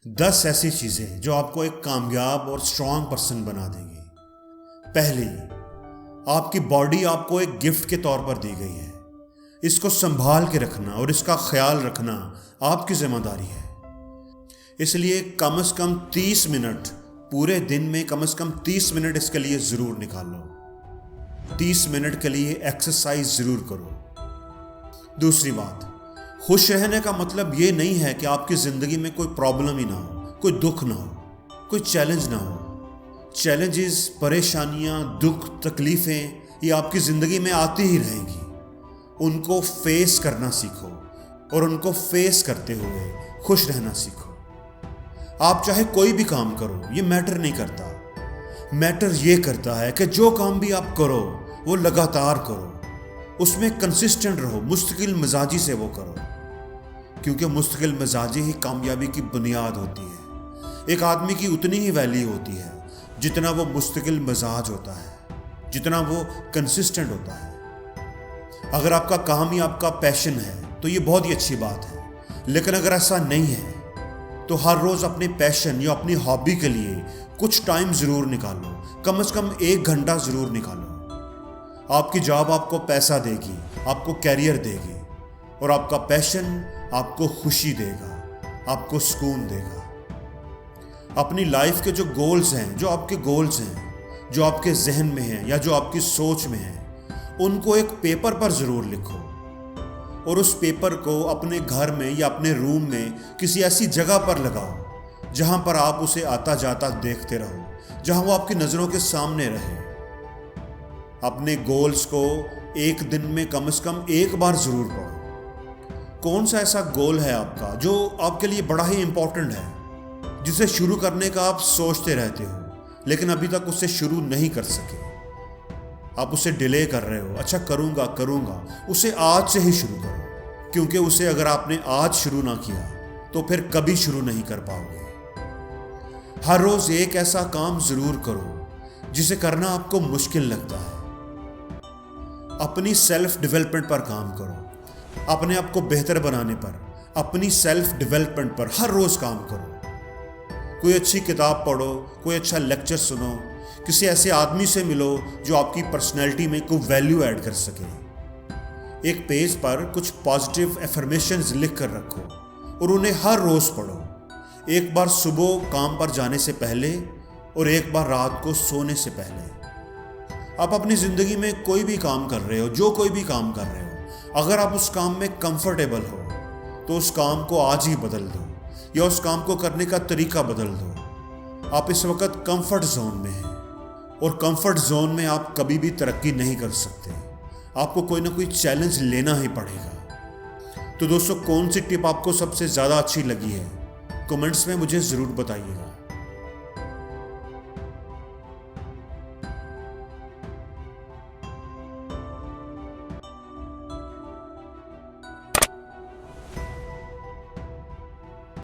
10 ऐसी चीज़ें जो आपको एक कामयाब और स्ट्रांग पर्सन बना देंगी। पहली, आपकी बॉडी आपको एक गिफ्ट के तौर पर दी गई है। इसको संभाल के रखना और इसका ख्याल रखना आपकी जिम्मेदारी है। इसलिए कम से कम 30 मिनट, पूरे दिन में कम से कम 30 मिनट इसके लिए ज़रूर निकालो। 30 मिनट के लिए एक्सरसाइज ज़रूर करो। दूसरी बात, खुश रहने का मतलब ये नहीं है कि आपकी ज़िंदगी में कोई प्रॉब्लम ही ना हो, कोई दुख ना हो, कोई चैलेंज ना हो। चैलेंजेस, परेशानियाँ, दुख, तकलीफ़ें ये आपकी ज़िंदगी में आती ही रहेंगी। उनको फेस करना सीखो और उनको फेस करते हुए खुश रहना सीखो। आप चाहे कोई भी काम करो, ये मैटर नहीं करता। मैटर ये करता है कि जो काम भी आप करो वो लगातार करो, उसमें कंसिस्टेंट रहो, मुस्तकिल मिजाजी से वो करो, क्योंकि मुस्तकिल मिजाजी ही कामयाबी की बुनियाद होती है। एक आदमी की उतनी ही वैल्यू होती है जितना वो मुस्तकिल मिजाज होता है, जितना वो कंसिस्टेंट होता है। अगर आपका काम ही आपका पैशन है तो ये बहुत ही अच्छी बात है, लेकिन अगर ऐसा नहीं है तो हर रोज़ अपने पैशन या अपनी हॉबी के लिए कुछ टाइम ज़रूर निकालो, कम से कम 1 घंटा ज़रूर निकालो। आपकी जॉब आपको पैसा देगी, आपको कैरियर देगी, और आपका पैशन आपको खुशी देगा, आपको सुकून देगा। अपनी लाइफ के जो गोल्स हैं, जो आपके गोल्स हैं, जो आपके जहन में हैं या जो आपकी सोच में हैं, उनको एक पेपर पर ज़रूर लिखो और उस पेपर को अपने घर में या अपने रूम में किसी ऐसी जगह पर लगाओ जहां पर आप उसे आता जाता देखते रहो, जहां वो आपकी नज़रों के सामने रहे। अपने गोल्स को एक दिन में कम से कम 1 बार ज़रूर पढ़ो। कौन सा ऐसा गोल है आपका जो आपके लिए बड़ा ही इम्पोर्टेंट है, जिसे शुरू करने का आप सोचते रहते हो लेकिन अभी तक उससे शुरू नहीं कर सके। आप उसे डिले कर रहे हो, अच्छा करूँगा, उसे आज से ही शुरू करो, क्योंकि उसे अगर आपने आज शुरू ना किया तो फिर कभी शुरू नहीं कर पाओगे। हर रोज़ एक ऐसा काम ज़रूर करो जिसे करना आपको मुश्किल लगता है। अपनी सेल्फ डेवलपमेंट पर काम करो, अपने आप को बेहतर बनाने पर, अपनी सेल्फ डेवलपमेंट पर हर रोज़ काम करो। कोई अच्छी किताब पढ़ो, कोई अच्छा लेक्चर सुनो, किसी ऐसे आदमी से मिलो जो आपकी पर्सनैलिटी में कोई वैल्यू ऐड कर सके। एक पेज पर कुछ पॉजिटिव एफर्मेशंस लिख कर रखो और उन्हें हर रोज़ पढ़ो। एक बार सुबह काम पर जाने से पहले और एक बार रात को सोने से पहले। आप अपनी ज़िंदगी में कोई भी काम कर रहे हो, जो कोई भी काम कर रहे हो, अगर आप उस काम में कंफर्टेबल हो तो उस काम को आज ही बदल दो या उस काम को करने का तरीका बदल दो। आप इस वक्त कंफर्ट जोन में हैं और कंफर्ट जोन में आप कभी भी तरक्की नहीं कर सकते। आपको कोई ना कोई चैलेंज लेना ही पड़ेगा। तो दोस्तों, कौन सी टिप आपको सबसे ज़्यादा अच्छी लगी है, कमेंट्स में मुझे ज़रूर बताइएगा।